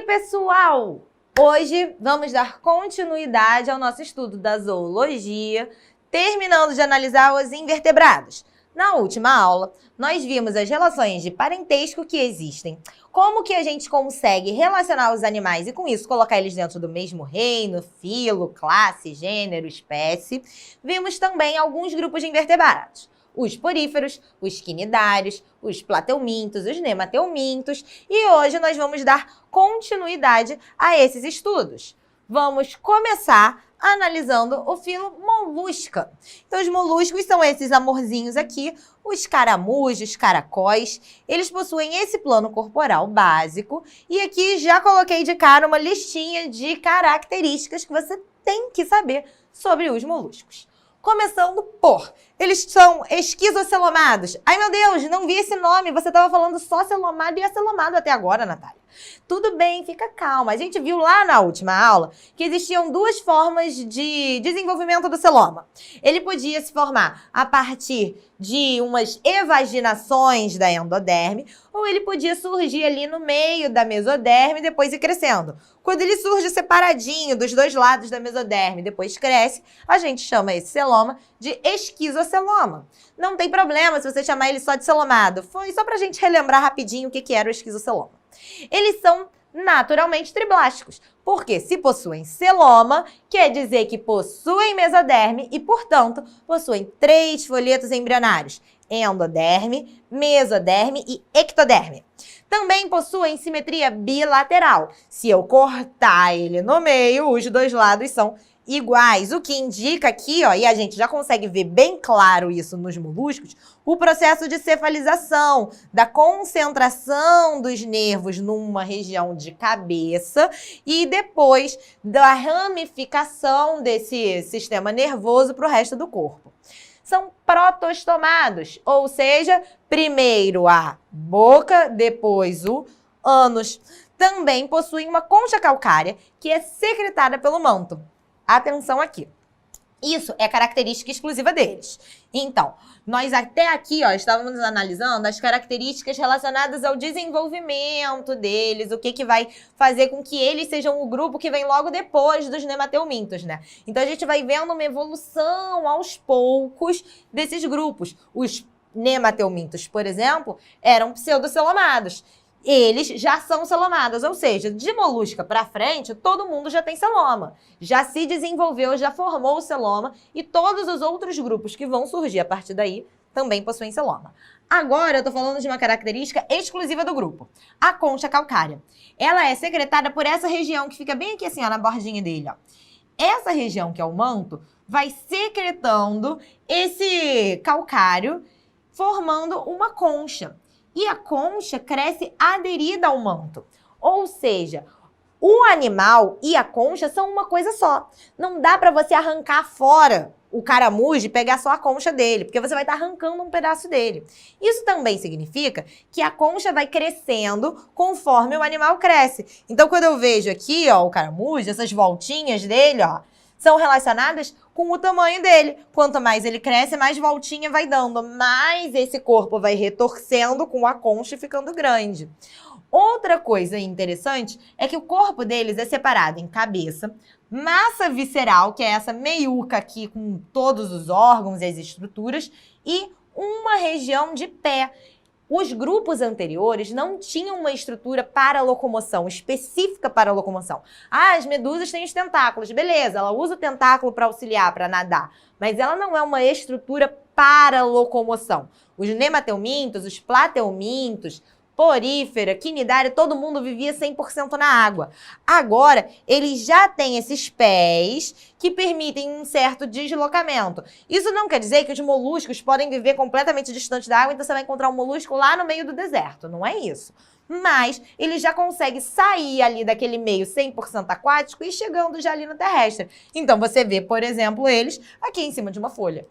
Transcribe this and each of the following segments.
pessoal! Hoje vamos dar continuidade ao nosso estudo da zoologia, terminando de analisar os invertebrados. Na última aula, nós vimos as relações de parentesco que existem, como que a gente consegue relacionar os animais e com isso colocar eles dentro do mesmo reino, filo, classe, gênero, espécie. Vimos também alguns grupos de invertebrados. Os poríferos, os quinidários, os plateumintos, os nemateumintos, e hoje nós vamos dar continuidade a esses estudos. Vamos começar analisando o filo molusca. Então, os moluscos são esses amorzinhos aqui, os caramujos, caracóis. Eles possuem esse plano corporal básico e aqui já coloquei de cara uma listinha de características que você tem que saber sobre os moluscos. Começando por, eles são esquizocelomados. Ai, meu Deus, não vi esse nome. Você estava falando só celomado e acelomado até agora, Natália. Tudo bem, fica calma. A gente viu lá na última aula que existiam duas formas de desenvolvimento do celoma. Ele podia se formar a partir de umas evaginações da endoderme, ou ele podia surgir ali no meio da mesoderme e depois ir crescendo. Quando ele surge separadinho dos dois lados da mesoderme e depois cresce, a gente chama esse celoma de esquizoceloma. Não tem problema se você chamar ele só de celomado. Foi só pra gente relembrar rapidinho o que era o esquizoceloma. Eles são naturalmente triblásticos, porque se possuem celoma, quer dizer que possuem mesoderme e, portanto, possuem 3 folhetos embrionários: endoderme, mesoderme e ectoderme. Também possuem simetria bilateral. Se eu cortar ele no meio, os dois lados são iguais, o que indica aqui, ó, e a gente já consegue ver bem claro isso nos moluscos, o processo de cefalização, da concentração dos nervos numa região de cabeça e depois da ramificação desse sistema nervoso para o resto do corpo. São protostomados, ou seja, primeiro a boca, depois o ânus. Também possuem uma concha calcária que é secretada pelo manto. Atenção aqui. Isso é característica exclusiva deles. Então, nós até aqui, ó, estávamos analisando as características relacionadas ao desenvolvimento deles, o que vai fazer com que eles sejam o grupo que vem logo depois dos nemateumintos, né? Então, a gente vai vendo uma evolução aos poucos desses grupos. Os nemateumintos, por exemplo, eram pseudocelomados. Eles já são celomados, ou seja, de molusca para frente, todo mundo já tem celoma. Já se desenvolveu, já formou o celoma e todos os outros grupos que vão surgir a partir daí também possuem celoma. Agora eu tô falando de uma característica exclusiva do grupo, a concha calcária. Ela é secretada por essa região que fica bem aqui assim, ó, na bordinha dele, ó. Essa região que é o manto vai secretando esse calcário, formando uma concha. E a concha cresce aderida ao manto. Ou seja, o animal e a concha são uma coisa só. Não dá para você arrancar fora o caramujo e pegar só a concha dele, porque você vai estar arrancando um pedaço dele. Isso também significa que a concha vai crescendo conforme o animal cresce. Então, quando eu vejo aqui, ó, o caramujo, essas voltinhas dele, ó, são relacionadas com o tamanho dele. Quanto mais ele cresce, mais voltinha vai dando, mais esse corpo vai retorcendo com a concha e ficando grande. Outra coisa interessante é que o corpo deles é separado em cabeça, massa visceral, que é essa meiuca aqui com todos os órgãos e as estruturas, e uma região de pé. Os grupos anteriores não tinham uma estrutura para locomoção, específica para locomoção. Ah, as medusas têm os tentáculos, beleza, ela usa o tentáculo para auxiliar, para nadar, mas ela não é uma estrutura para locomoção. Os nemateumintos, os plateumintos, porífera, quinidária, todo mundo vivia 100% na água. Agora, eles já têm esses pés que permitem um certo deslocamento. Isso não quer dizer que os moluscos podem viver completamente distante da água, então você vai encontrar um molusco lá no meio do deserto. Não é isso. Mas ele já consegue sair ali daquele meio 100% aquático e chegando já ali no terrestre. Então, você vê, por exemplo, eles aqui em cima de uma folha.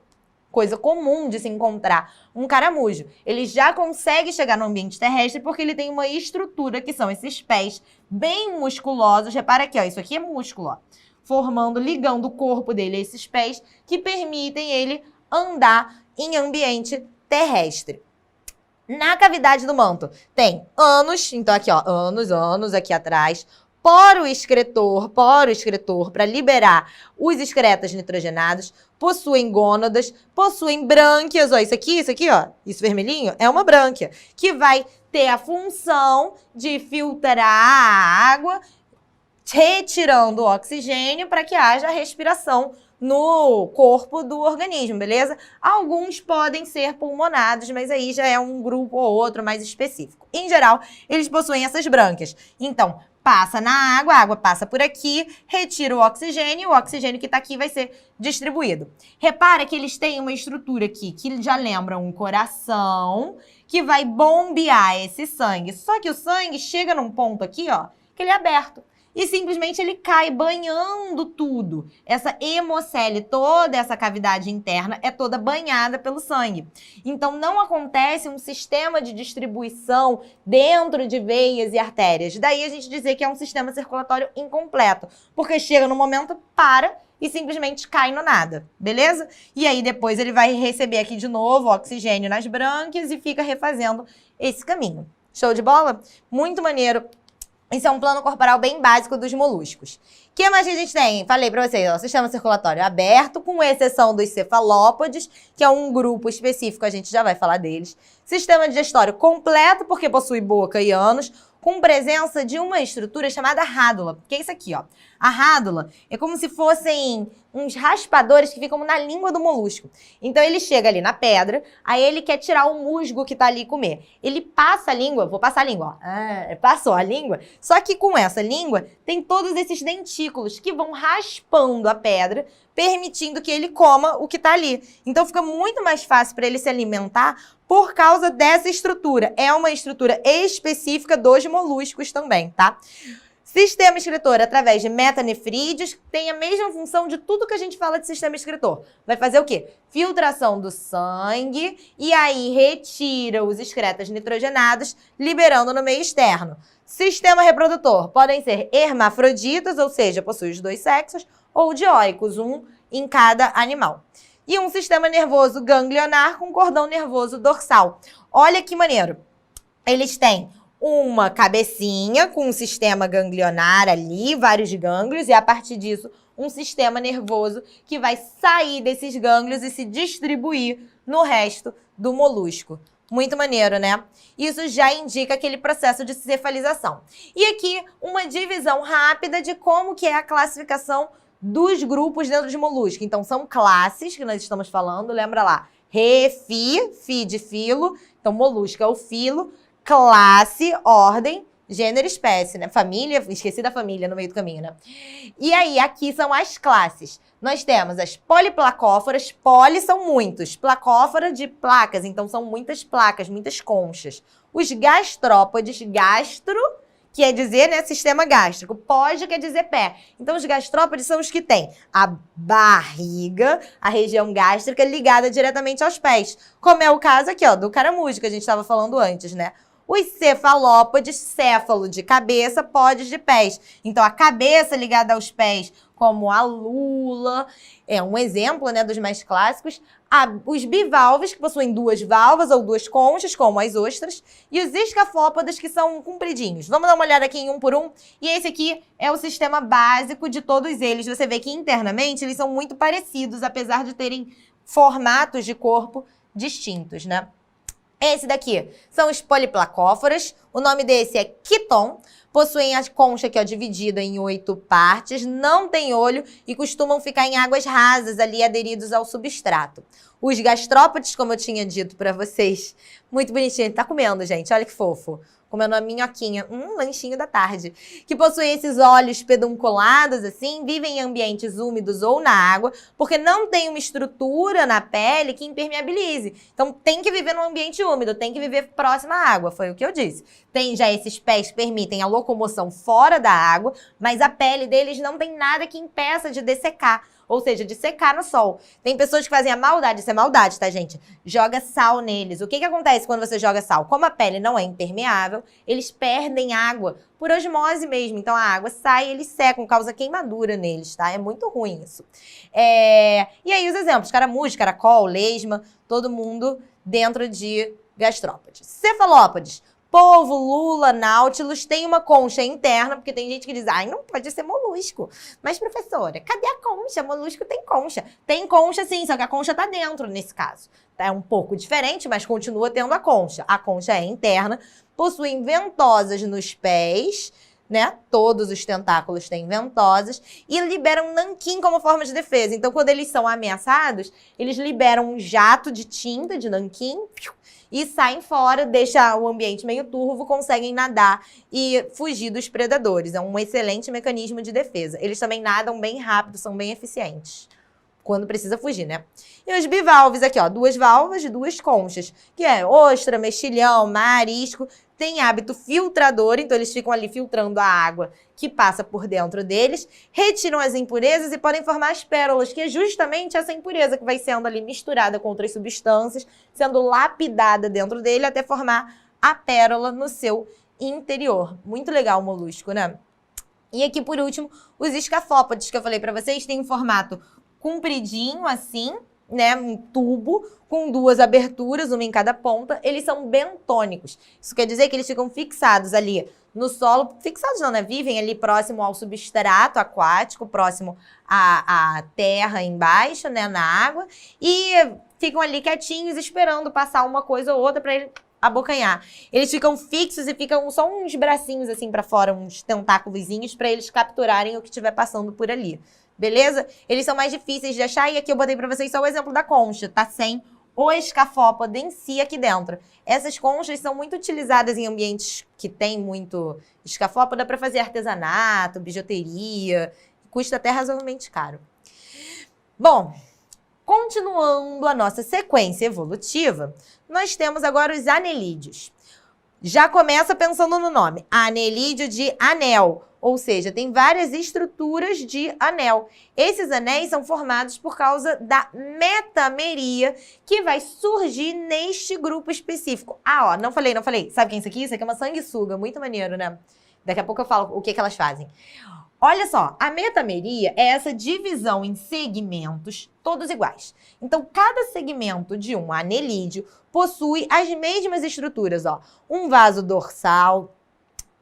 Coisa comum de se encontrar um caramujo. Ele já consegue chegar no ambiente terrestre porque ele tem uma estrutura que são esses pés bem musculosos. Repara aqui, ó, isso aqui é músculo, ó, formando, ligando o corpo dele a esses pés que permitem ele andar em ambiente terrestre. Na cavidade do manto tem ânus, então aqui ó, ânus aqui atrás, poro excretor para liberar os excretas nitrogenados, possuem gônadas, possuem brânquias, ó, isso aqui, ó, isso vermelhinho é uma brânquia, que vai ter a função de filtrar a água, retirando o oxigênio para que haja respiração no corpo do organismo, beleza? Alguns podem ser pulmonados, mas aí já é um grupo ou outro mais específico. Em geral, eles possuem essas brânquias. Então, passa na água, a água passa por aqui, retira o oxigênio que está aqui vai ser distribuído. Repara que eles têm uma estrutura aqui que já lembra um coração que vai bombear esse sangue. Só que o sangue chega num ponto aqui, ó, que ele é aberto. E simplesmente ele cai banhando tudo. Essa hemocele, toda essa cavidade interna é toda banhada pelo sangue. Então não acontece um sistema de distribuição dentro de veias e artérias. Daí a gente dizer que é um sistema circulatório incompleto, porque chega no momento, para e simplesmente cai no nada, beleza? E aí depois ele vai receber aqui de novo oxigênio nas brânquias e fica refazendo esse caminho. Show de bola? Muito maneiro. Isso é um plano corporal bem básico dos moluscos. O que mais que a gente tem? Falei para vocês, ó, sistema circulatório aberto, com exceção dos cefalópodes, que é um grupo específico, a gente já vai falar deles. Sistema digestório completo, porque possui boca e ânus, com presença de uma estrutura chamada rádula, que é isso aqui, ó. A rádula é como se fossem uns raspadores que ficam na língua do molusco. Então ele chega ali na pedra, aí ele quer tirar o musgo que tá ali e comer. Ele passa a língua, vou passar a língua, ó. Passou a língua, só que com essa língua tem todos esses dentículos que vão raspando a pedra, permitindo que ele coma o que tá ali. Então fica muito mais fácil para ele se alimentar por causa dessa estrutura. É uma estrutura específica dos moluscos também, tá? Sistema excretor, através de metanefrídeos, tem a mesma função de tudo que a gente fala de sistema excretor. Vai fazer o quê? Filtração do sangue e aí retira os excretas nitrogenados, liberando no meio externo. Sistema reprodutor, podem ser hermafroditas, ou seja, possui os dois sexos, ou dioicos, um em cada animal. E um sistema nervoso ganglionar com cordão nervoso dorsal. Olha que maneiro. Eles têm uma cabecinha com um sistema ganglionar ali, vários gânglios, e a partir disso, um sistema nervoso que vai sair desses gânglios e se distribuir no resto do molusco. Muito maneiro, né? Isso já indica aquele processo de cefalização. E aqui, uma divisão rápida de como que é a classificação dos grupos dentro de molusco. Então, são classes que nós estamos falando, lembra lá, fi de filo, então molusco é o filo, classe, ordem, gênero, espécie, né? Família, esqueci da família no meio do caminho, né? E aí, aqui são as classes. Nós temos as poliplacóforas, poli são muitos, placófora de placas, então são muitas placas, muitas conchas. Os gastrópodes, gastro, quer dizer, né, sistema gástrico. Pode quer dizer pé. Então, os gastrópodes são os que têm a barriga, a região gástrica, ligada diretamente aos pés. Como é o caso aqui, ó, do caramujo, que a gente estava falando antes, né? Os cefalópodes, céfalo de cabeça, podes de pés. Então, a cabeça ligada aos pés, como a lula, é um exemplo, né, dos mais clássicos. Os bivalves, que possuem duas valvas ou duas conchas, como as ostras. E os escafópodes, que são compridinhos. Vamos dar uma olhada aqui em um por um. E esse aqui é o sistema básico de todos eles. Você vê que internamente eles são muito parecidos, apesar de terem formatos de corpo distintos, né? Esse daqui são os poliplacóforas, o nome desse é quiton, possuem a concha aqui, ó, dividida em 8 partes, não tem olho e costumam ficar em águas rasas ali aderidos ao substrato. Os gastrópodes, como eu tinha dito para vocês, muito bonitinho, ele tá comendo, gente, olha que fofo. Comendo uma minhoquinha, lanchinho da tarde, que possuem esses olhos pedunculados, assim, vivem em ambientes úmidos ou na água, porque não tem uma estrutura na pele que impermeabilize. Então, tem que viver num ambiente úmido, tem que viver próximo à água, foi o que eu disse. Tem já esses pés que permitem a locomoção fora da água, mas a pele deles não tem nada que impeça de dessecar. Ou seja, de secar no sol. Tem pessoas que fazem a maldade, isso é maldade, tá, gente? Joga sal neles. O que acontece quando você joga sal? Como a pele não é impermeável, eles perdem água por osmose mesmo. Então a água sai e eles secam, causa queimadura neles, tá? É muito ruim isso. E aí os exemplos, caramujo, caracol, lesma, todo mundo dentro de gastrópodes. Cefalópodes. Polvo, lula, náutilos tem uma concha interna, porque tem gente que diz, ai, não pode ser molusco. Mas, professora, cadê a concha? Molusco tem concha. Tem concha sim, só que a concha tá dentro nesse caso. É um pouco diferente, mas continua tendo a concha. A concha é interna, possuem ventosas nos pés, né? Todos os tentáculos têm ventosas e liberam nanquim como forma de defesa. Então, quando eles são ameaçados, eles liberam um jato de tinta, de nanquim, e saem fora, deixa o ambiente meio turvo, conseguem nadar e fugir dos predadores. É um excelente mecanismo de defesa. Eles também nadam bem rápido, são bem eficientes. Quando precisa fugir, né? E os bivalves aqui, ó, 2 válvulas e 2 conchas, que é ostra, mexilhão, marisco, tem hábito filtrador, então eles ficam ali filtrando a água que passa por dentro deles, retiram as impurezas e podem formar as pérolas, que é justamente essa impureza que vai sendo ali misturada com outras substâncias, sendo lapidada dentro dele até formar a pérola no seu interior. Muito legal o molusco, né? E aqui, por último, os escafópodes, que eu falei pra vocês, tem um formato compridinho assim, né, um tubo com 2 aberturas, uma em cada ponta. Eles são bentônicos. Isso quer dizer que eles ficam fixados ali no solo, fixados não, né? Vivem ali próximo ao substrato aquático, próximo à terra embaixo, né, na água, e ficam ali quietinhos esperando passar uma coisa ou outra para ele abocanhar. Eles ficam fixos e ficam só uns bracinhos assim para fora, uns tentáculozinhos para eles capturarem o que estiver passando por ali. Beleza? Eles são mais difíceis de achar e aqui eu botei pra vocês só o exemplo da concha, tá? Sem o escafópode em si aqui dentro. Essas conchas são muito utilizadas em ambientes que tem muito escafópode para fazer artesanato, bijuteria, custa até razoavelmente caro. Bom, continuando a nossa sequência evolutiva, nós temos agora os anelídeos. Já começa pensando no nome, anelídeo de anel. Ou seja, tem várias estruturas de anel. Esses anéis são formados por causa da metameria que vai surgir neste grupo específico. Ah, ó, não falei. Sabe quem é isso aqui? Isso aqui é uma sanguessuga, muito maneiro, né? Daqui a pouco eu falo o que elas fazem. Olha só, a metameria é essa divisão em segmentos todos iguais. Então, cada segmento de um anelídeo possui as mesmas estruturas, ó. Um vaso dorsal,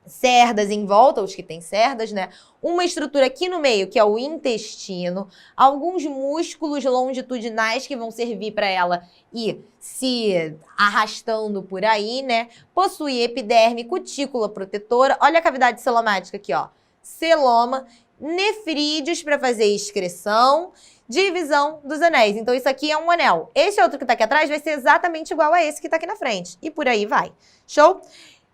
cerdas em volta, os que têm cerdas, né? Uma estrutura aqui no meio, que é o intestino, alguns músculos longitudinais que vão servir para ela ir se arrastando por aí, né? Possui epiderme, cutícula protetora. Olha a cavidade celomática aqui, ó. Celoma, nefrídeos para fazer excreção, divisão dos anéis. Então, isso aqui é um anel. Esse outro que tá aqui atrás vai ser exatamente igual a esse que tá aqui na frente. E por aí vai. Show?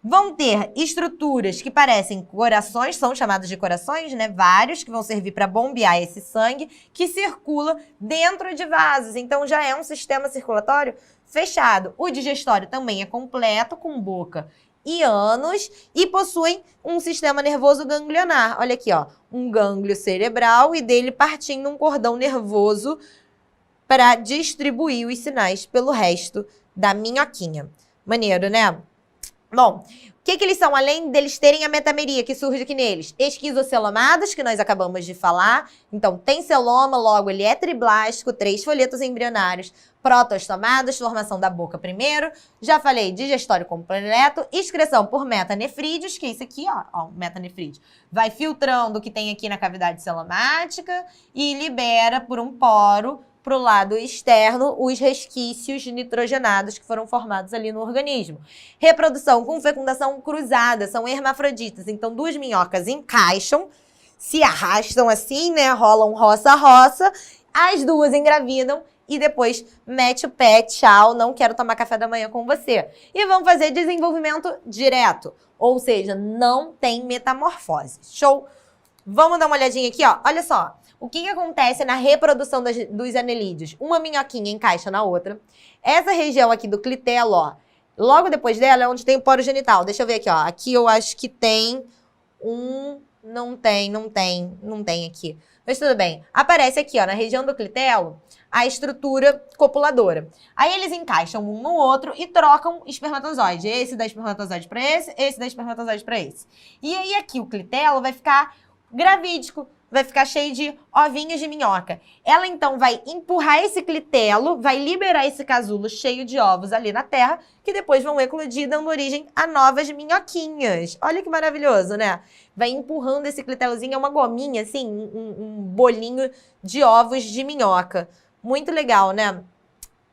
Vão ter estruturas que parecem corações, são chamados de corações, né? Vários que vão servir para bombear esse sangue que circula dentro de vasos. Então, já é um sistema circulatório fechado. O digestório também é completo, com boca e ânus, e possuem um sistema nervoso ganglionar. Olha aqui, ó, um gânglio cerebral e dele partindo um cordão nervoso para distribuir os sinais pelo resto da minhoquinha. Maneiro, né? Bom, o que eles são? Além deles terem a metameria que surge aqui neles, esquizocelomados, que nós acabamos de falar. Então, tem celoma, logo ele é triblástico, 3 folhetos embrionários, protostomados, formação da boca primeiro. Já falei, digestório completo, excreção por metanefrídeos, que é isso aqui, ó, o metanefrídeo. Vai filtrando o que tem aqui na cavidade celomática e libera por um poro para o lado externo os resquícios nitrogenados que foram formados ali no organismo. Reprodução com fecundação cruzada, são hermafroditas. Então, 2 minhocas encaixam, se arrastam assim, né? Rolam roça-roça, as 2 engravidam e depois mete o pé, tchau, não quero tomar café da manhã com você. E vão fazer desenvolvimento direto, ou seja, não tem metamorfose. Show? Vamos dar uma olhadinha aqui, ó. Olha só. O que acontece na reprodução dos anelídeos? Uma minhoquinha encaixa na outra. Essa região aqui do clitelo, ó, logo depois dela é onde tem o poro genital. Deixa eu ver aqui, ó. Aqui eu acho que tem um... Não tem aqui. Mas tudo bem. Aparece aqui, ó, na região do clitelo, a estrutura copuladora. Aí eles encaixam um no outro e trocam espermatozoide. Esse dá espermatozoide para esse dá espermatozoide para esse. E aí aqui o clitelo vai ficar gravídico. vai ficar cheio de ovinhos de minhoca. Ela, então, vai empurrar esse clitelo, vai liberar esse casulo cheio de ovos ali na terra, que depois vão eclodir, dando origem a novas minhoquinhas. Olha que maravilhoso, né? Vai empurrando esse clitelozinho, é uma gominha, assim, um bolinho de ovos de minhoca. Muito legal, né?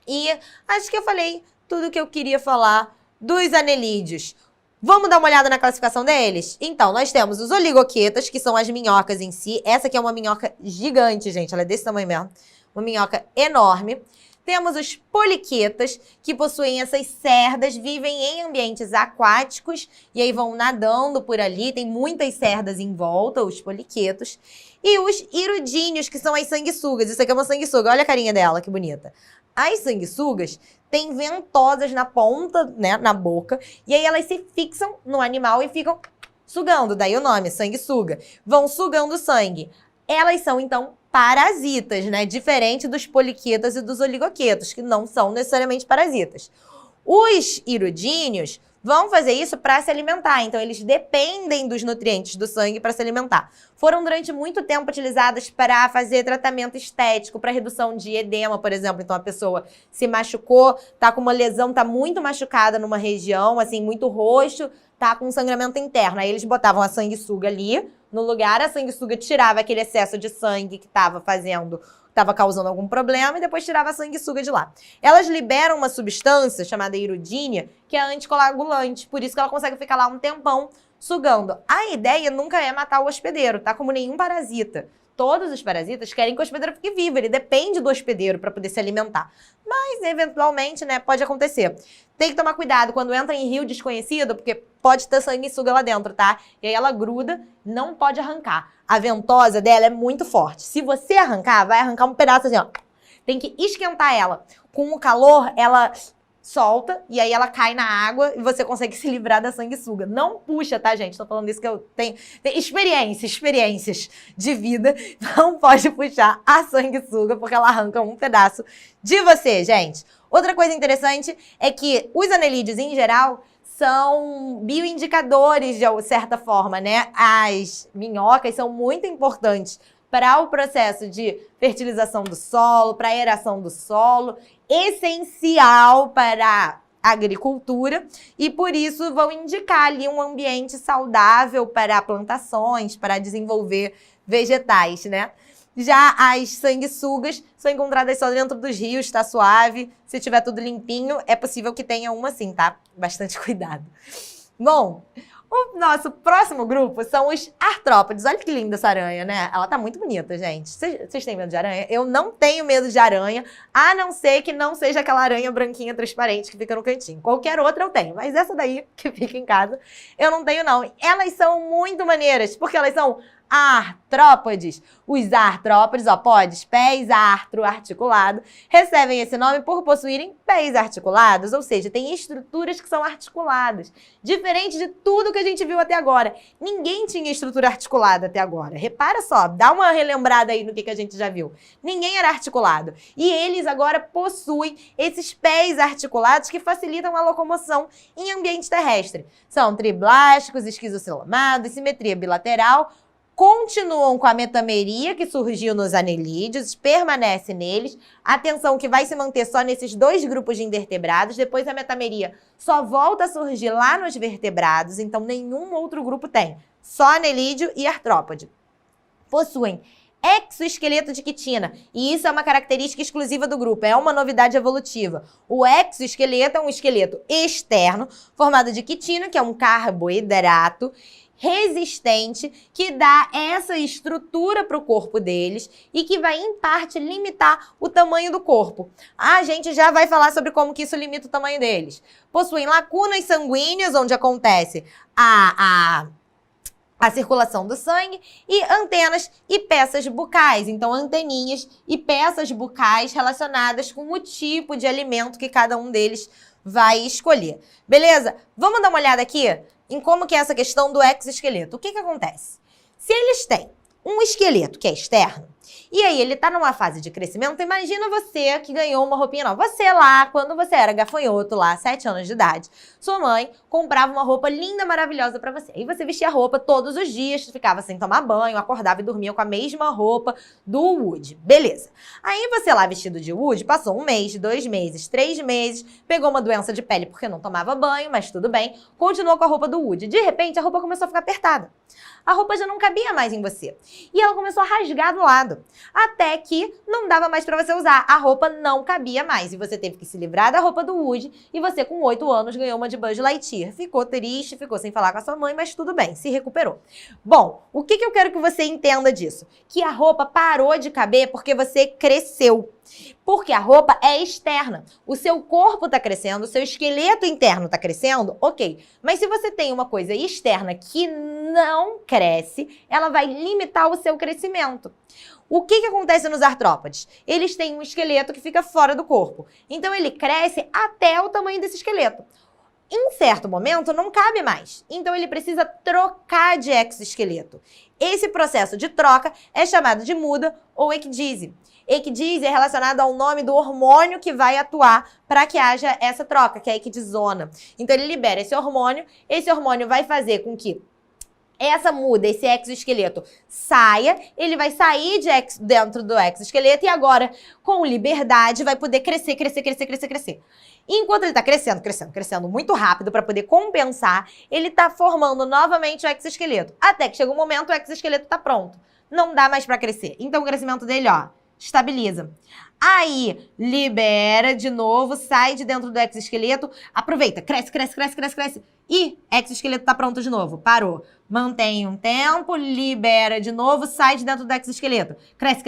E acho que eu falei tudo o que eu queria falar dos anelídeos. Vamos dar uma olhada na classificação deles? Então, nós temos os oligoquetas, que são as minhocas em si. Essa aqui é uma minhoca gigante, gente. Ela é desse tamanho mesmo. Uma minhoca enorme. Temos os poliquetas, que possuem essas cerdas, vivem em ambientes aquáticos e aí vão nadando por ali. Tem muitas cerdas em volta, os poliquetos. E os hirudíneos, que são as sanguessugas. Isso aqui é uma sanguessuga. Olha a carinha dela, que bonita. As sanguessugas têm ventosas na ponta, né, na boca, e aí elas se fixam no animal e ficam sugando, daí o nome, sanguessuga. Vão sugando sangue. Elas são, então, parasitas, né, diferente dos poliquetas e dos oligoquetos, que não são necessariamente parasitas. Os hirudíneos vão fazer isso para se alimentar, então eles dependem dos nutrientes do sangue para se alimentar. Foram durante muito tempo utilizadas para fazer tratamento estético, para redução de edema, por exemplo. Então a pessoa se machucou, tá com uma lesão, tá muito machucada numa região, assim, muito roxo, tá com sangramento interno. Aí eles botavam a sanguessuga ali no lugar, a sanguessuga tirava aquele excesso de sangue que estava causando algum problema e depois tirava a sanguessuga de lá. Elas liberam uma substância chamada hirudínia, que é anticoagulante, por isso que ela consegue ficar lá um tempão sugando. A ideia nunca é matar o hospedeiro, tá? Como nenhum parasita. Todos os parasitas querem que o hospedeiro fique vivo, ele depende do hospedeiro para poder se alimentar. Mas, eventualmente, né, pode acontecer. Tem que tomar cuidado quando entra em rio desconhecido, porque pode ter sanguessuga lá dentro, tá? E aí ela gruda, não pode arrancar. A ventosa dela é muito forte. Se você arrancar, vai arrancar um pedaço assim, ó. Tem que esquentar ela. Com o calor, ela solta e aí ela cai na água e você consegue se livrar da sanguessuga. Não puxa, tá, gente? Tô falando isso que eu tenho experiências de vida. Não pode puxar a sanguessuga porque ela arranca um pedaço de você, gente. Outra coisa interessante é que os anelídeos, em geral, são bioindicadores de certa forma, né? As minhocas são muito importantes para o processo de fertilização do solo, para a aeração do solo, essencial para a agricultura e por isso vão indicar ali um ambiente saudável para plantações, para desenvolver vegetais, né? Já as sanguessugas são encontradas só dentro dos rios, tá suave. Se tiver tudo limpinho, é possível que tenha uma sim, tá? Bastante cuidado. Bom, o nosso próximo grupo são os artrópodes. Olha que linda essa aranha, né? Ela tá muito bonita, gente. Vocês têm medo de aranha? Eu não tenho medo de aranha, a não ser que não seja aquela aranha branquinha transparente que fica no cantinho. Qualquer outra eu tenho, mas essa daí, que fica em casa, eu não tenho não. Elas são muito maneiras, porque elas são artrópodes. Os artrópodes, ó, podes, pés, artro, articulado, recebem esse nome por possuírem pés articulados, ou seja, tem estruturas que são articuladas. Diferente de tudo que a gente viu até agora. Ninguém tinha estrutura articulada até agora. Repara só, dá uma relembrada aí no que a gente já viu. Ninguém era articulado. E eles agora possuem esses pés articulados que facilitam a locomoção em ambiente terrestre. São triblásticos, esquizocelomados, simetria bilateral, continuam com a metameria que surgiu nos anelídeos, permanece neles. Atenção que vai se manter só nesses dois grupos de invertebrados, depois a metameria só volta a surgir lá nos vertebrados, então nenhum outro grupo tem, só anelídeo e artrópode. Possuem exoesqueleto de quitina, e isso é uma característica exclusiva do grupo, é uma novidade evolutiva. O exoesqueleto é um esqueleto externo, formado de quitina, que é um carboidrato, resistente, que dá essa estrutura para o corpo deles e que vai, em parte, limitar o tamanho do corpo. A gente já vai falar sobre como que isso limita o tamanho deles. Possuem lacunas sanguíneas, onde acontece a circulação do sangue, e antenas e peças bucais. Então, anteninhas e peças bucais relacionadas com o tipo de alimento que cada um deles vai escolher. Beleza? Vamos dar uma olhada aqui em como que é essa questão do exoesqueleto. O que acontece? Se eles têm um esqueleto que é externo E aí, ele tá numa fase de crescimento. Imagina você que ganhou uma roupinha nova. Você lá, quando você era gafanhoto, lá, 7 anos de idade, sua mãe comprava uma roupa linda, maravilhosa pra você. E você vestia a roupa todos os dias, ficava sem tomar banho, acordava e dormia com a mesma roupa do Woody. Beleza. Aí você lá, vestido de Woody, passou 1 mês, 2 meses, 3 meses, pegou uma doença de pele porque não tomava banho, mas tudo bem, continuou com a roupa do Woody. De repente, a roupa começou a ficar apertada. A roupa já não cabia mais em você. E ela começou a rasgar do lado. Até que não dava mais pra você usar. A roupa não cabia mais. E você teve que se livrar da roupa do Woody. E você, com 8 anos, ganhou uma de Buzz Lightyear. Ficou triste, ficou sem falar com a sua mãe, mas tudo bem, se recuperou. Bom, o que eu quero que você entenda disso? Que a roupa parou de caber porque você cresceu. Porque a roupa é externa. O seu corpo tá crescendo, o seu esqueleto interno tá crescendo, ok. Mas se você tem uma coisa externa que não cresce, ela vai limitar o seu crescimento. O que acontece nos artrópodes? Eles têm um esqueleto que fica fora do corpo. Então ele cresce até o tamanho desse esqueleto. Em certo momento, não cabe mais. Então, ele precisa trocar de exoesqueleto. Esse processo de troca é chamado de muda ou ecdise. Ecdise é relacionado ao nome do hormônio que vai atuar para que haja essa troca, que é a ecdisona. Então, ele libera esse hormônio vai fazer com que essa muda, esse exoesqueleto, saia, ele vai sair dentro do exoesqueleto e agora, com liberdade, vai poder crescer. E enquanto ele está crescendo muito rápido para poder compensar, ele está formando novamente o exoesqueleto. Até que chega um momento, o exoesqueleto está pronto. Não dá mais para crescer. Então, o crescimento dele, ó, estabiliza. Aí, libera de novo, sai de dentro do exoesqueleto, aproveita, cresce. E exoesqueleto tá pronto de novo, parou. Mantém um tempo, libera de novo, sai de dentro do exoesqueleto. Cresce.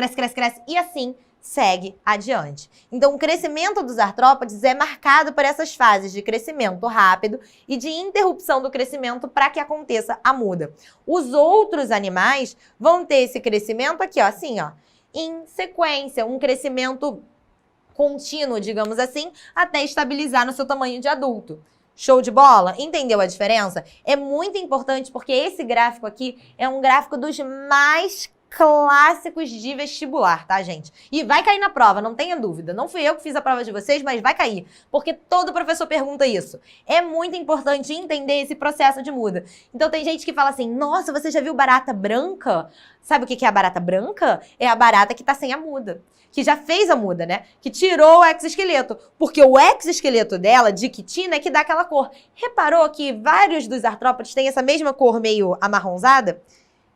E assim segue adiante. Então, o crescimento dos artrópodes é marcado por essas fases de crescimento rápido e de interrupção do crescimento para que aconteça a muda. Os outros animais vão ter esse crescimento aqui, ó, assim, ó, em sequência, um crescimento contínuo, digamos assim, até estabilizar no seu tamanho de adulto. Show de bola? Entendeu a diferença? É muito importante porque esse gráfico aqui é um gráfico dos mais clássicos de vestibular, tá, gente? E vai cair na prova, não tenha dúvida. Não fui eu que fiz a prova de vocês, mas vai cair, porque todo professor pergunta isso. É muito importante entender esse processo de muda. Então tem gente que fala assim, nossa, você já viu barata branca? Sabe o que é a barata branca? É a barata que tá sem a muda. Que já fez a muda, né? Que tirou o exoesqueleto. Porque o exoesqueleto dela, de quitina, é que dá aquela cor. Reparou que vários dos artrópodes têm essa mesma cor meio amarronzada?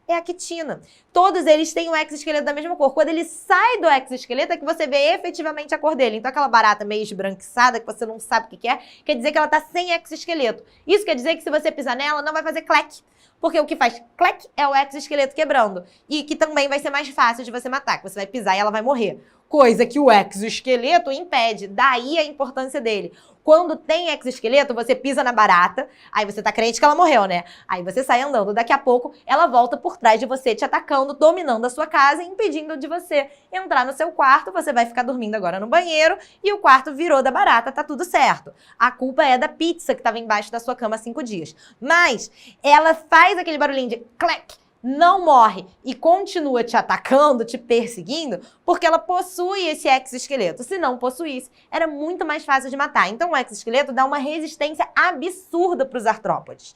É a quitina. Todos eles têm o exoesqueleto da mesma cor. Quando ele sai do exoesqueleto é que você vê efetivamente a cor dele. Então aquela barata meio esbranquiçada, que você não sabe o que é, quer dizer que ela tá sem exoesqueleto. Isso quer dizer que se você pisar nela, não vai fazer clec. Porque o que faz clec é o exoesqueleto quebrando. E que também vai ser mais fácil de você matar, que você vai pisar e ela vai morrer. Coisa que o exoesqueleto impede. Daí a importância dele. Quando tem exoesqueleto, você pisa na barata, aí você tá crente que ela morreu, né? Aí você sai andando. Daqui a pouco, ela volta por trás de você, te atacando, dominando a sua casa e impedindo de você entrar no seu quarto. Você vai ficar dormindo agora no banheiro e o quarto virou da barata, tá tudo certo. A culpa é da pizza que tava embaixo da sua cama há 5 dias. Mas ela faz aquele barulhinho de clec, não morre e continua te atacando, te perseguindo, porque ela possui esse exoesqueleto. Se não possuísse, era muito mais fácil de matar. Então, o exoesqueleto dá uma resistência absurda para os artrópodes.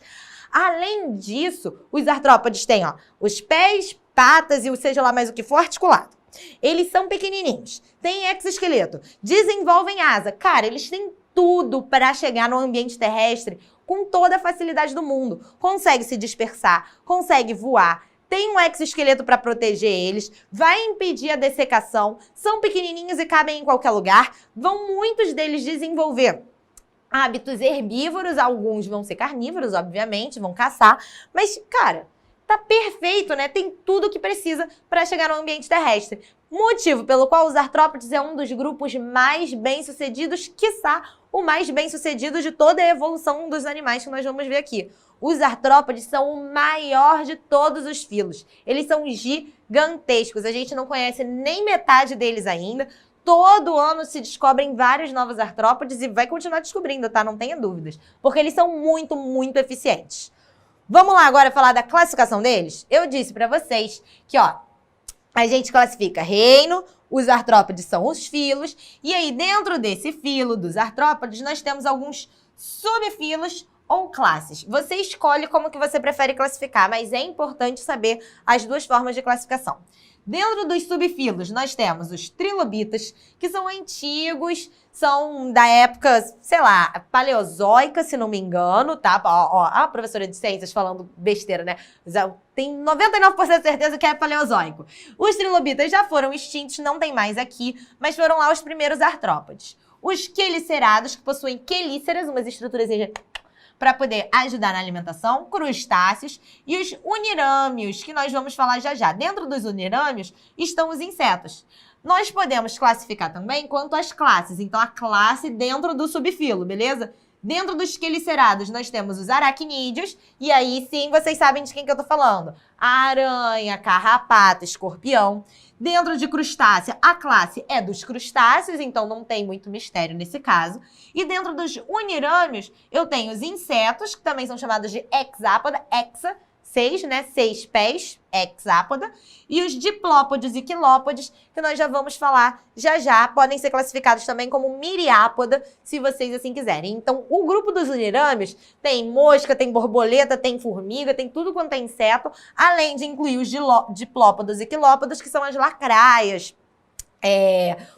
Além disso, os artrópodes têm, ó, os pés, patas e o seja lá mais o que for articulado. Eles são pequenininhos, têm exoesqueleto, desenvolvem asa. Cara, eles têm tudo para chegar no ambiente terrestre com toda a facilidade do mundo. Consegue se dispersar, consegue voar, tem um exoesqueleto para proteger eles, vai impedir a dessecação, são pequenininhos e cabem em qualquer lugar, vão muitos deles desenvolver hábitos herbívoros, alguns vão ser carnívoros, obviamente, vão caçar, mas, cara, tá perfeito, né? Tem tudo o que precisa para chegar no ambiente terrestre. Motivo pelo qual os artrópodes é um dos grupos mais bem-sucedidos, quiçá o mais bem-sucedido de toda a evolução dos animais que nós vamos ver aqui. Os artrópodes são o maior de todos os filos. Eles são gigantescos. A gente não conhece nem metade deles ainda. Todo ano se descobrem vários novos artrópodes e vai continuar descobrindo, tá? Não tenha dúvidas. Porque eles são muito, muito eficientes. Vamos lá agora falar da classificação deles? Eu disse pra vocês que, ó, a gente classifica reino, os artrópodes são os filos, e aí dentro desse filo dos artrópodes nós temos alguns subfilos ou classes. Você escolhe como que você prefere classificar, mas é importante saber as duas formas de classificação. Dentro dos subfilos, nós temos os trilobitas, que são antigos, são da época, sei lá, paleozoica, se não me engano, tá? Ó, a professora de ciências falando besteira, né? Tem 99% de certeza que é paleozoico. Os trilobitas já foram extintos, não tem mais aqui, mas foram lá os primeiros artrópodes. Os quelicerados, que possuem quelíceras, umas estruturas para poder ajudar na alimentação, crustáceos, e os unirâmios, que nós vamos falar já já. Dentro dos unirâmios estão os insetos. Nós podemos classificar também quanto às classes, então a classe dentro do subfilo, beleza? Dentro dos quelicerados nós temos os aracnídeos, e aí sim vocês sabem de quem que eu tô falando. Aranha, carrapato, escorpião. Dentro de crustácea, a classe é dos crustáceos, então não tem muito mistério nesse caso. E dentro dos unirâmios, eu tenho os insetos, que também são chamados de hexápoda, 6, né? 6 pés, hexápoda. E os diplópodes e quilópodes, que nós já vamos falar já já, podem ser classificados também como miriápoda, se vocês assim quiserem. Então, o grupo dos unirâmios tem mosca, tem borboleta, tem formiga, tem tudo quanto é inseto, além de incluir os diplópodos e quilópodos, que são as lacraias,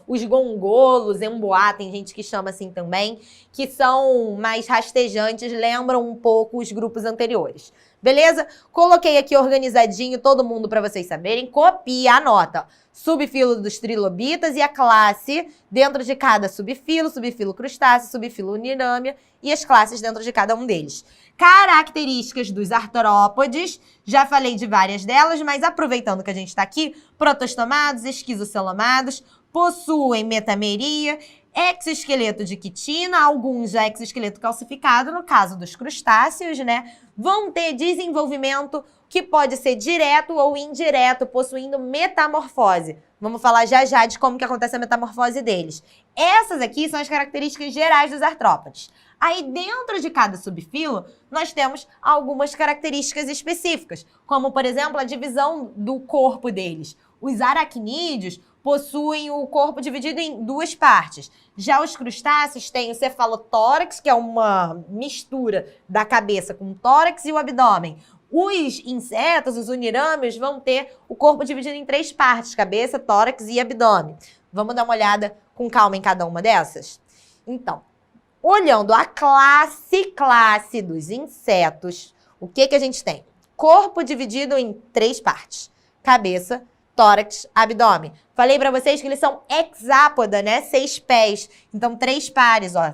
os gongolos, emboá, tem gente que chama assim também, que são mais rastejantes, lembram um pouco os grupos anteriores. Beleza? Coloquei aqui organizadinho todo mundo para vocês saberem. Copia, anota. Subfilo dos trilobitas e a classe dentro de cada subfilo, subfilo crustáceo, subfilo unirâmia e as classes dentro de cada um deles. Características dos artrópodes, já falei de várias delas, mas aproveitando que a gente está aqui, protostomados, esquizocelomados, possuem metameria, exoesqueleto de quitina, alguns já exoesqueleto calcificado, no caso dos crustáceos, né? Vão ter desenvolvimento que pode ser direto ou indireto, possuindo metamorfose. Vamos falar já já de como que acontece a metamorfose deles. Essas aqui são as características gerais dos artrópodes. Aí dentro de cada subfilo, nós temos algumas características específicas, como por exemplo a divisão do corpo deles. Os aracnídeos possuem o corpo dividido em duas partes. Já os crustáceos têm o cefalotórax, que é uma mistura da cabeça com o tórax e o abdômen. Os insetos, os unirâmios, vão ter o corpo dividido em três partes, cabeça, tórax e abdômen. Vamos dar uma olhada com calma em cada uma dessas? Então, olhando a classe dos insetos, o que a gente tem? Corpo dividido em três partes, cabeça, tórax, abdômen. Falei pra vocês que eles são hexápoda, né? 6 pés. Então, 3 pares, ó.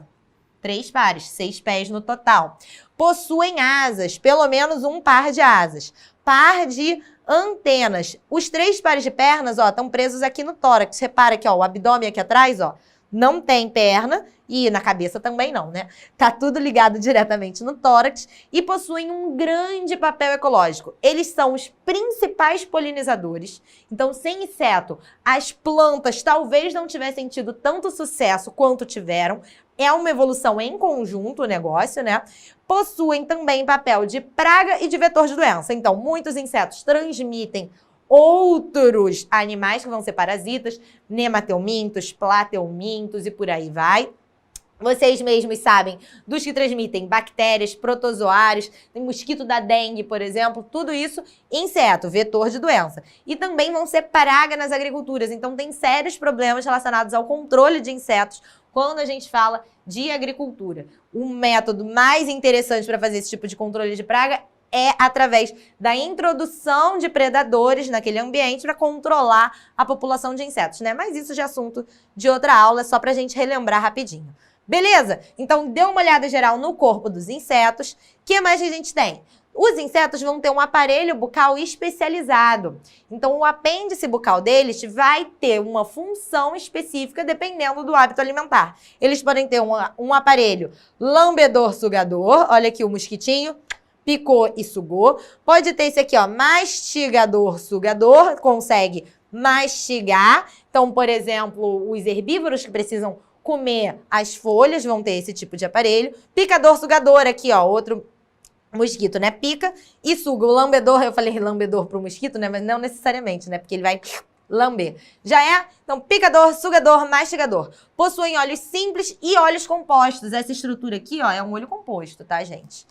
3 pares, 6 pés no total. Possuem asas, pelo menos um par de asas. Par de antenas. Os 3 pares de pernas, ó, estão presos aqui no tórax. Repara aqui, ó, o abdômen aqui atrás, ó, não tem perna e na cabeça também não, né? Tá tudo ligado diretamente no tórax e possuem um grande papel ecológico. Eles são os principais polinizadores. Então, sem inseto, as plantas talvez não tivessem tido tanto sucesso quanto tiveram. É uma evolução em conjunto o negócio, né? Possuem também papel de praga e de vetor de doença. Então, muitos insetos transmitem outros animais que vão ser parasitas, nemateumintos, plateumintos e por aí vai. Vocês mesmos sabem dos que transmitem bactérias, protozoários, tem mosquito da dengue, por exemplo, tudo isso inseto, vetor de doença. E também vão ser praga nas agriculturas, então tem sérios problemas relacionados ao controle de insetos quando a gente fala de agricultura. O método mais interessante para fazer esse tipo de controle de praga é através da introdução de predadores naquele ambiente para controlar a população de insetos, né? Mas isso já é assunto de outra aula, só para a gente relembrar rapidinho. Beleza? Então, dê uma olhada geral no corpo dos insetos. O que mais a gente tem? Os insetos vão ter um aparelho bucal especializado. Então, o apêndice bucal deles vai ter uma função específica dependendo do hábito alimentar. Eles podem ter um aparelho lambedor-sugador. Olha aqui o mosquitinho. Picou e sugou. Pode ter esse aqui, ó, mastigador-sugador. Consegue mastigar. Então, por exemplo, os herbívoros que precisam comer as folhas vão ter esse tipo de aparelho. Picador-sugador aqui, ó, outro mosquito, né? Pica e suga. O lambedor, eu falei lambedor pro mosquito, né? Mas não necessariamente, né? Porque ele vai lamber. Já é? Então, picador, sugador, mastigador. Possuem olhos simples e olhos compostos. Essa estrutura aqui, ó, é um olho composto, tá, gente?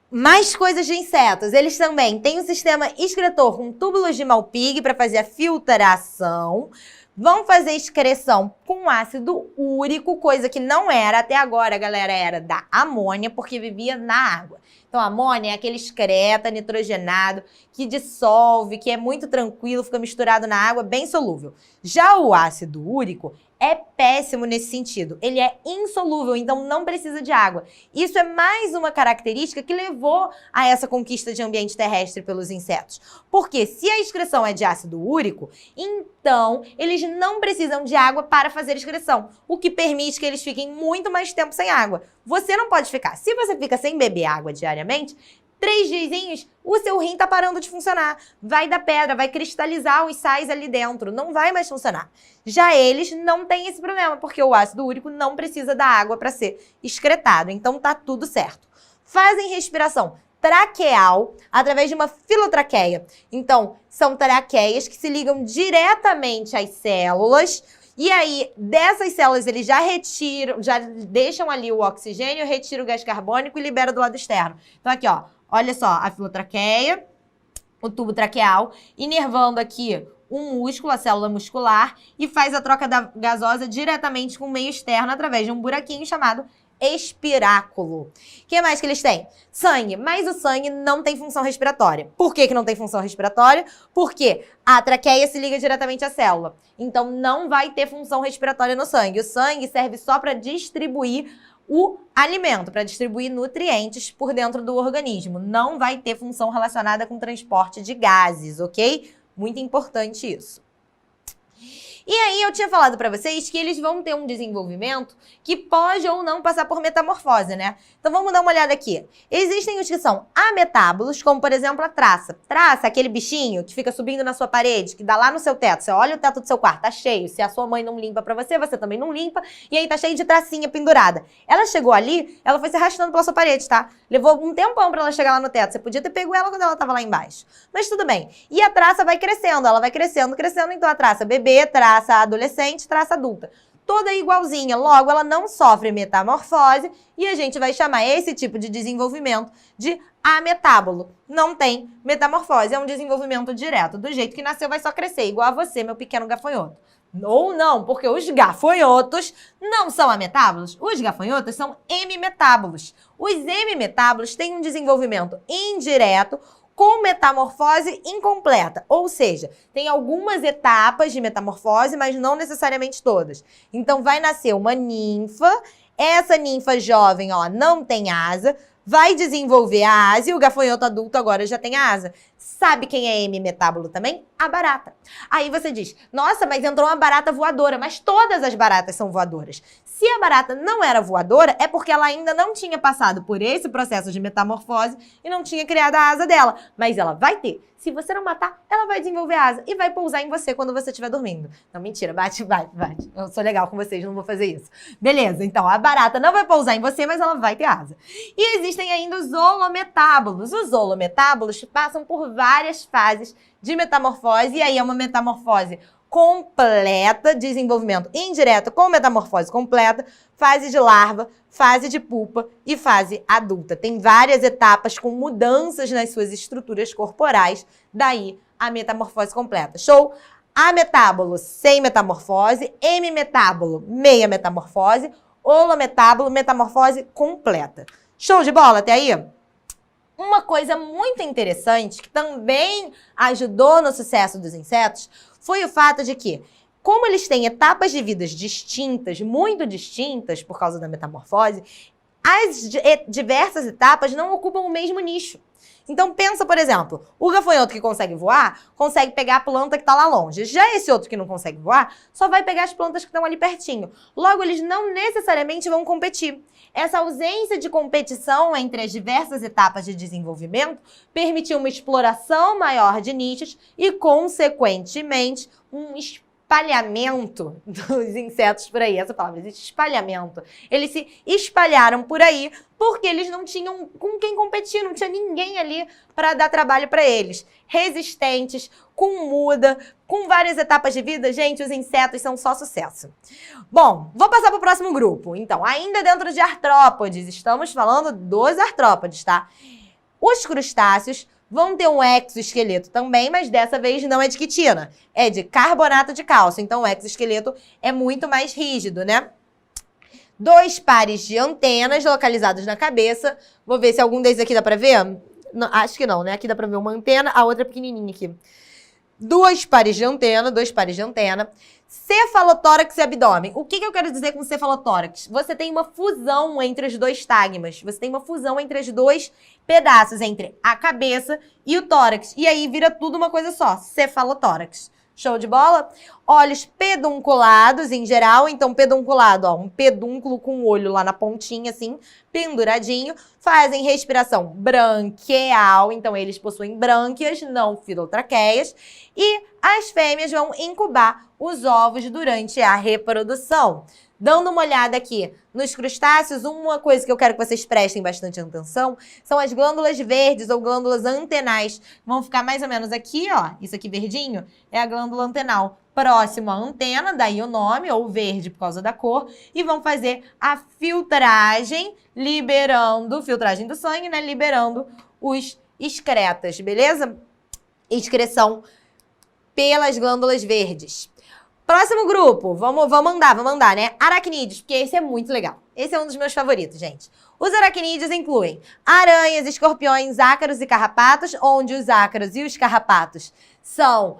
Mais coisas de insetos. Eles também têm um sistema excretor com túbulos de Malpighi para fazer a filtração. Vão fazer excreção com ácido úrico, coisa que não era até agora, galera, era da amônia, porque vivia na água. Então, a amônia é aquele excreta nitrogenado que dissolve, que é muito tranquilo, fica misturado na água, bem solúvel. Já o ácido úrico é péssimo nesse sentido. Ele é insolúvel, então não precisa de água. Isso é mais uma característica que levou a essa conquista de ambiente terrestre pelos insetos. Porque se a excreção é de ácido úrico, então eles não precisam de água para fazer excreção, o que permite que eles fiquem muito mais tempo sem água. Você não pode ficar. Se você fica sem beber água diariamente, 3 diazinhos, o seu rim tá parando de funcionar. Vai dar pedra, vai cristalizar os sais ali dentro, não vai mais funcionar. Já eles não têm esse problema, porque o ácido úrico não precisa da água para ser excretado, então tá tudo certo. Fazem respiração traqueal através de uma filotraqueia. Então, são traqueias que se ligam diretamente às células. E aí, dessas células, eles já retiram, já deixam ali o oxigênio, retiram o gás carbônico e liberam do lado externo. Então, aqui, ó, olha só, a filotraqueia, o tubo traqueal, inervando aqui um músculo, a célula muscular, e faz a troca da gasosa diretamente com o meio externo através de um buraquinho chamado espiráculo. O que mais que eles têm? Sangue, mas o sangue não tem função respiratória. Por que não tem função respiratória? Porque a traqueia se liga diretamente à célula. Então não vai ter função respiratória no sangue. O sangue serve só para distribuir o alimento, para distribuir nutrientes por dentro do organismo. Não vai ter função relacionada com transporte de gases, ok? Muito importante isso. E aí eu tinha falado para vocês que eles vão ter um desenvolvimento que pode ou não passar por metamorfose, né? Então vamos dar uma olhada aqui. Existem os que são ametábolos, como por exemplo a traça. Traça, aquele bichinho que fica subindo na sua parede, que dá lá no seu teto. Você olha o teto do seu quarto, tá cheio. Se a sua mãe não limpa para você, você também não limpa. E aí tá cheio de tracinha pendurada. Ela chegou ali, ela foi se arrastando pela sua parede, tá? Levou um tempão para ela chegar lá no teto. Você podia ter pego ela quando ela tava lá embaixo. Mas tudo bem. E a traça vai crescendo, ela vai crescendo, crescendo. Então a traça bebê, traça adolescente, traça adulta. Toda igualzinha, logo ela não sofre metamorfose e a gente vai chamar esse tipo de desenvolvimento de ametábolo. Não tem metamorfose, é um desenvolvimento direto. Do jeito que nasceu vai só crescer, igual a você, meu pequeno gafanhoto. Ou não, porque os gafanhotos não são ametábolos, os gafanhotos são hemimetábolos. Os hemimetábolos têm um desenvolvimento indireto, com metamorfose incompleta, ou seja, tem algumas etapas de metamorfose, mas não necessariamente todas. Então vai nascer uma ninfa, essa ninfa jovem, ó, não tem asa, vai desenvolver a asa e o gafanhoto adulto agora já tem a asa. Sabe quem é hemimetábolo também? A barata. Aí você diz, nossa, mas entrou uma barata voadora, mas todas as baratas são voadoras. Se a barata não era voadora, é porque ela ainda não tinha passado por esse processo de metamorfose e não tinha criado a asa dela. Mas ela vai ter. Se você não matar, ela vai desenvolver a asa e vai pousar em você quando você estiver dormindo. Não, mentira, bate. Eu sou legal com vocês, não vou fazer isso. Beleza, então a barata não vai pousar em você, mas ela vai ter asa. E existem ainda os holometábolos. Os holometábolos passam por várias fases de metamorfose, e aí é uma metamorfose completa, desenvolvimento indireto com metamorfose completa, fase de larva, fase de pupa e fase adulta. Tem várias etapas com mudanças nas suas estruturas corporais, daí a metamorfose completa. Show? Ametábolo sem metamorfose, hemimetábolo, meia metamorfose, holometábolo, metamorfose completa. Show de bola até aí? Uma coisa muito interessante que também ajudou no sucesso dos insetos foi o fato de que, como eles têm etapas de vidas distintas, muito distintas por causa da metamorfose, as diversas etapas não ocupam o mesmo nicho. Então pensa, por exemplo, o gafanhoto que consegue voar, consegue pegar a planta que está lá longe. Já esse outro que não consegue voar, só vai pegar as plantas que estão ali pertinho. Logo, eles não necessariamente vão competir. Essa ausência de competição entre as diversas etapas de desenvolvimento permitiu uma exploração maior de nichos e, consequentemente, um espaço espalhamento dos insetos por aí. Essa palavra existe, espalhamento. Eles se espalharam por aí porque eles não tinham com quem competir, não tinha ninguém ali para dar trabalho para eles. Resistentes, com muda, com várias etapas de vida, gente, os insetos são só sucesso. Bom, vou passar para o próximo grupo. Então, ainda dentro de artrópodes, estamos falando dos artrópodes, tá? Os crustáceos vão ter um exoesqueleto também, mas dessa vez não é de quitina, é de carbonato de cálcio. Então, o exoesqueleto é muito mais rígido, né? 2 pares de antenas localizados na cabeça. Vou ver se algum desses aqui dá pra ver. Não, acho que não, né? Aqui dá pra ver uma antena, a outra é pequenininha aqui. 2 pares de antena. Cefalotórax e abdômen. O que eu quero dizer com cefalotórax? Você tem uma fusão entre os 2 tagmas. Você tem uma fusão entre os 2 pedaços, entre a cabeça e o tórax. E aí vira tudo uma coisa só, cefalotórax. Show de bola? Olhos pedunculados em geral. Então, pedunculado, ó, um pedúnculo com o olho lá na pontinha, assim, penduradinho. Fazem respiração branquial. Então, eles possuem brânquias, não filotraqueias. E as fêmeas vão incubar os ovos durante a reprodução. Dando uma olhada aqui nos crustáceos, uma coisa que eu quero que vocês prestem bastante atenção são as glândulas verdes ou glândulas antenais. Vão ficar mais ou menos aqui, ó, isso aqui verdinho é a glândula antenal, próximo à antena, daí o nome, ou verde por causa da cor, e vão fazer a filtragem, filtragem do sangue, né, liberando os excretas, beleza? Excreção pelas glândulas verdes. Próximo grupo, vamos andar, né? Aracnídeos, porque esse é muito legal. Esse é um dos meus favoritos, gente. Os aracnídeos incluem aranhas, escorpiões, ácaros e carrapatos, onde os ácaros e os carrapatos são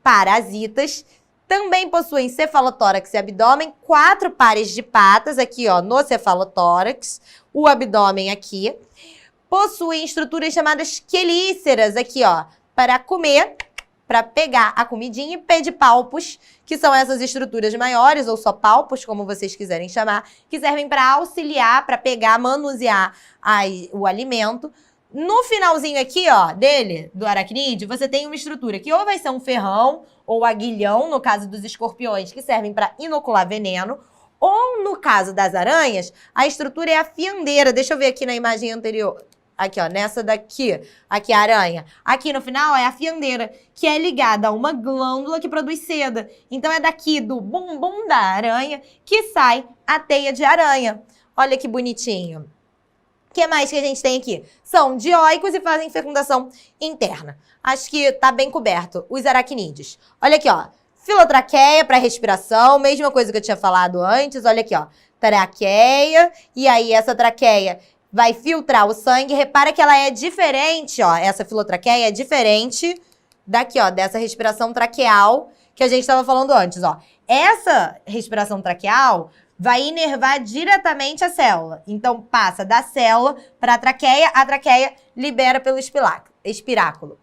parasitas. Também possuem cefalotórax e abdômen, 4 pares de patas aqui, ó, no cefalotórax, o abdômen aqui. Possuem estruturas chamadas quelíceras aqui, ó, para comer, para pegar a comidinha, e pedipalpos, que são essas estruturas maiores, ou só palpos, como vocês quiserem chamar, que servem para auxiliar, para pegar, manusear o alimento. No finalzinho aqui, ó, do aracnídeo, você tem uma estrutura que ou vai ser um ferrão, ou aguilhão, no caso dos escorpiões, que servem para inocular veneno, ou no caso das aranhas, a estrutura é a fiandeira. Deixa eu ver aqui na imagem anterior. Aqui, ó, nessa daqui, aqui a aranha. Aqui no final é a fiandeira, que é ligada a uma glândula que produz seda. Então é daqui do bumbum da aranha que sai a teia de aranha. Olha que bonitinho. O que mais que a gente tem aqui? São dioicos e fazem fecundação interna. Acho que tá bem coberto os aracnídeos. Olha aqui, ó. Filotraqueia para respiração, mesma coisa que eu tinha falado antes. Olha aqui, ó. Traqueia, e aí essa traqueia vai filtrar o sangue. Repara que ela é diferente, ó. Essa filotraqueia é diferente daqui, ó, dessa respiração traqueal que a gente estava falando antes, ó. Essa respiração traqueal vai inervar diretamente a célula. Então, passa da célula para a traqueia libera pelo espiráculo.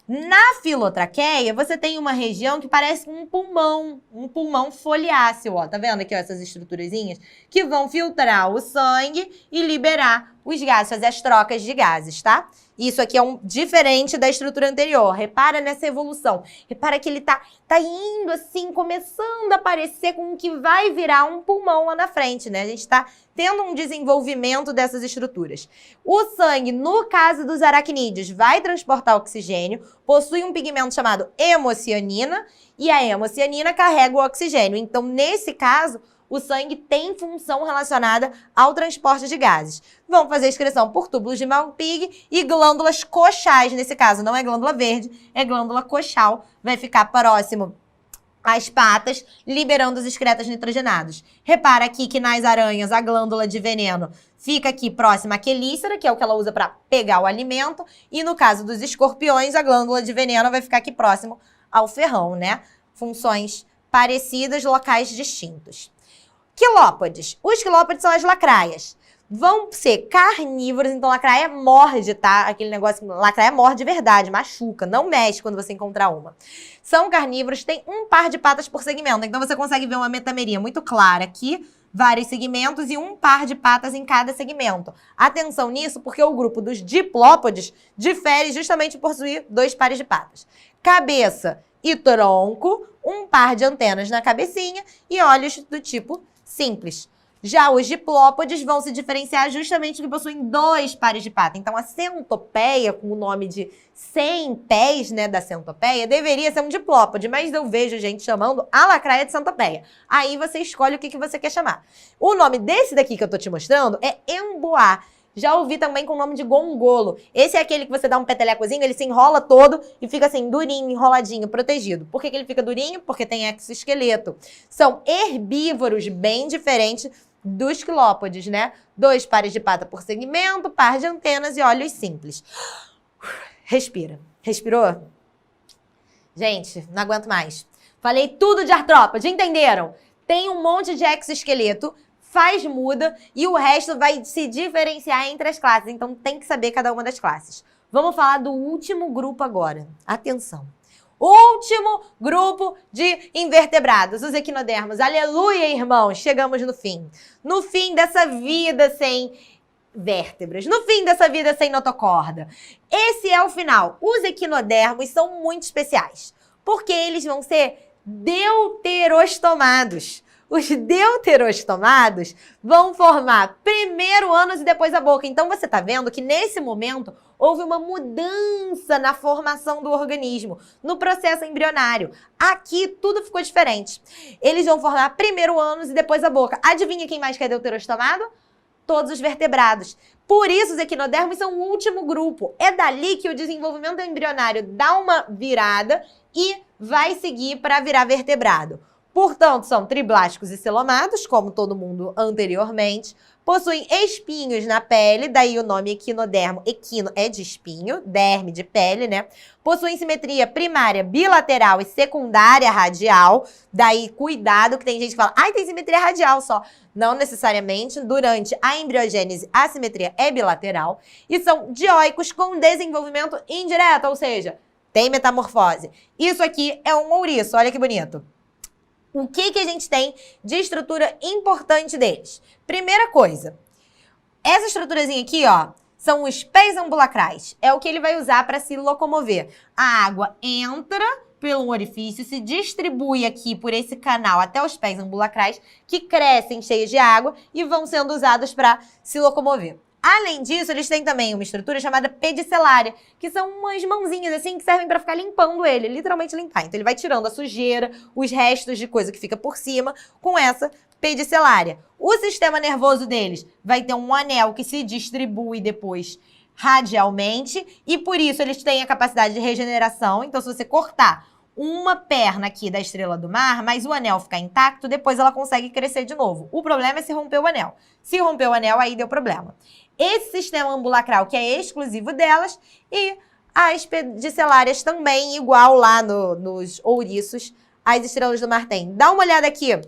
Na filotraqueia, você tem uma região que parece um pulmão foliáceo, ó. Tá vendo aqui, ó, essas estruturazinhas? Que vão filtrar o sangue e liberar os gases, fazer as trocas de gases, tá? Isso aqui é diferente da estrutura anterior. Repara nessa evolução. Repara que ele tá indo assim, começando a parecer com o que vai virar um pulmão lá na frente, né? A gente tá tendo um desenvolvimento dessas estruturas. O sangue, no caso dos aracnídeos, vai transportar oxigênio, possui um pigmento chamado hemocianina, e a hemocianina carrega o oxigênio. Então, nesse caso, o sangue tem função relacionada ao transporte de gases. Vão fazer excreção por túbulos de Malpighi e glândulas coxais, nesse caso. Não é glândula verde, é glândula coxal. Vai ficar próximo às patas, liberando os excretas nitrogenados. Repara aqui que nas aranhas a glândula de veneno fica aqui próxima à quelícera, que é o que ela usa para pegar o alimento. E no caso dos escorpiões, a glândula de veneno vai ficar aqui próximo ao ferrão, né? Funções parecidas, locais distintos. Quilópodes. Os quilópodes são as lacraias. Vão ser carnívoros, então lacraia morde, tá? Aquele negócio, lacraia morde de verdade, machuca, não mexe quando você encontrar uma. São carnívoros, tem um par de patas por segmento, então você consegue ver uma metameria muito clara aqui, vários segmentos e um par de patas em cada segmento. Atenção nisso, porque o grupo dos diplópodes difere justamente por possuir 2 pares de patas. Cabeça e tronco, um par de antenas na cabecinha e olhos do tipo simples. Já os diplópodes vão se diferenciar justamente porque possuem 2 pares de pata. Então, a centopeia, com o nome de 100 pés, né, da centopeia, deveria ser um diplópode, mas eu vejo gente chamando a lacraia de centopeia. Aí você escolhe o que você quer chamar. O nome desse daqui que eu tô te mostrando é emboá. Já ouvi também com o nome de gongolo. Esse é aquele que você dá um petelecozinho, ele se enrola todo e fica assim, durinho, enroladinho, protegido. Por que ele fica durinho? Porque tem exoesqueleto. São herbívoros bem diferentes dos quilópodes, né? 2 pares de pata por segmento, par de antenas e olhos simples. Respira. Respirou? Gente, não aguento mais. Falei tudo de artrópode, entenderam? Tem um monte de exoesqueleto, faz muda e o resto vai se diferenciar entre as classes. Então tem que saber cada uma das classes. Vamos falar do último grupo agora. Atenção. Último grupo de invertebrados, os equinodermos. Aleluia, irmãos, chegamos no fim. No fim dessa vida sem vértebras, no fim dessa vida sem notocorda. Esse é o final. Os equinodermos são muito especiais, porque eles vão ser deuterostomados. Os deuterostomados vão formar primeiro ânus e depois a boca. Então você tá vendo que nesse momento houve uma mudança na formação do organismo, no processo embrionário. Aqui tudo ficou diferente. Eles vão formar primeiro o ânus e depois a boca. Adivinha quem mais que é deuterostomado? Todos os vertebrados. Por isso os equinodermos são o último grupo. É dali que o desenvolvimento embrionário dá uma virada e vai seguir para virar vertebrado. Portanto, são triblásticos e celomados, como todo mundo anteriormente. Possuem espinhos na pele, daí o nome equinodermo. Equino é de espinho, derme de pele, né? Possuem simetria primária, bilateral e secundária radial. Daí, cuidado, que tem gente que fala, ai, tem simetria radial só. Não necessariamente. Durante a embriogênese, a simetria é bilateral. E são dioicos com desenvolvimento indireto, ou seja, tem metamorfose. Isso aqui é um ouriço, olha que bonito. O que a gente tem de estrutura importante deles? Primeira coisa, essa estruturazinha aqui, ó, são os pés ambulacrais. É o que ele vai usar para se locomover. A água entra pelo orifício, se distribui aqui por esse canal até os pés ambulacrais, que crescem cheios de água e vão sendo usados para se locomover. Além disso, eles têm também uma estrutura chamada pedicelária, que são umas mãozinhas assim que servem para ficar limpando ele, literalmente limpar. Então ele vai tirando a sujeira, os restos de coisa que fica por cima com essa pedicelária. O sistema nervoso deles vai ter um anel que se distribui depois radialmente e por isso eles têm a capacidade de regeneração. Então se você cortar uma perna aqui da estrela do mar, mas o anel ficar intacto, depois ela consegue crescer de novo. O problema é se romper o anel. Se romper o anel, aí deu problema. Esse sistema ambulacral que é exclusivo delas e as pedicelárias também, igual lá nos ouriços, as estrelas do mar têm. Dá uma olhada aqui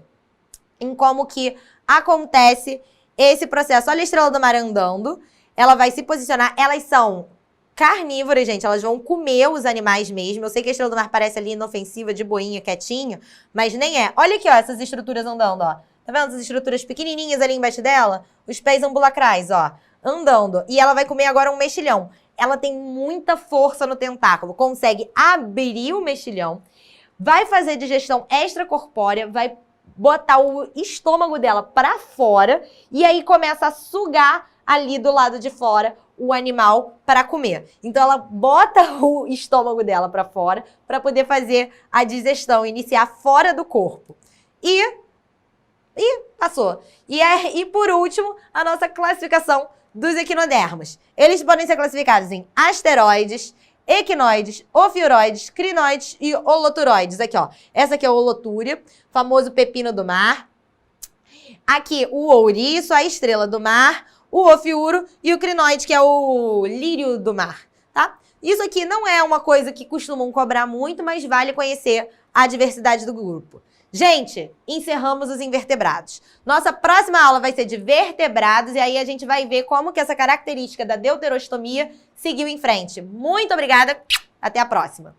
em como que acontece esse processo. Olha a estrela do mar andando, ela vai se posicionar, elas são carnívoras, gente, elas vão comer os animais mesmo. Eu sei que a estrela do mar parece ali inofensiva, de boinha, quietinha, mas nem é. Olha aqui, ó, essas estruturas andando, ó. Tá vendo essas estruturas pequenininhas ali embaixo dela? Os pés ambulacrais, ó, andando. E ela vai comer agora um mexilhão. Ela tem muita força no tentáculo, consegue abrir o mexilhão, vai fazer digestão extracorpórea, vai botar o estômago dela pra fora e aí começa a sugar ali do lado de fora o animal para comer. Então ela bota o estômago dela para fora para poder fazer a digestão, iniciar fora do corpo. E passou. E por último, a nossa classificação dos equinodermos. Eles podem ser classificados em asteroides, equinoides, ofiuroides, crinoides e holoturoides. Aqui, ó. Essa aqui é a holotúria, famoso pepino do mar. Aqui, o ouriço, a estrela do mar, o ofiuro e o crinoide, que é o lírio do mar, tá? Isso aqui não é uma coisa que costumam cobrar muito, mas vale conhecer a diversidade do grupo. Gente, encerramos os invertebrados. Nossa próxima aula vai ser de vertebrados e aí a gente vai ver como que essa característica da deuterostomia seguiu em frente. Muito obrigada, até a próxima!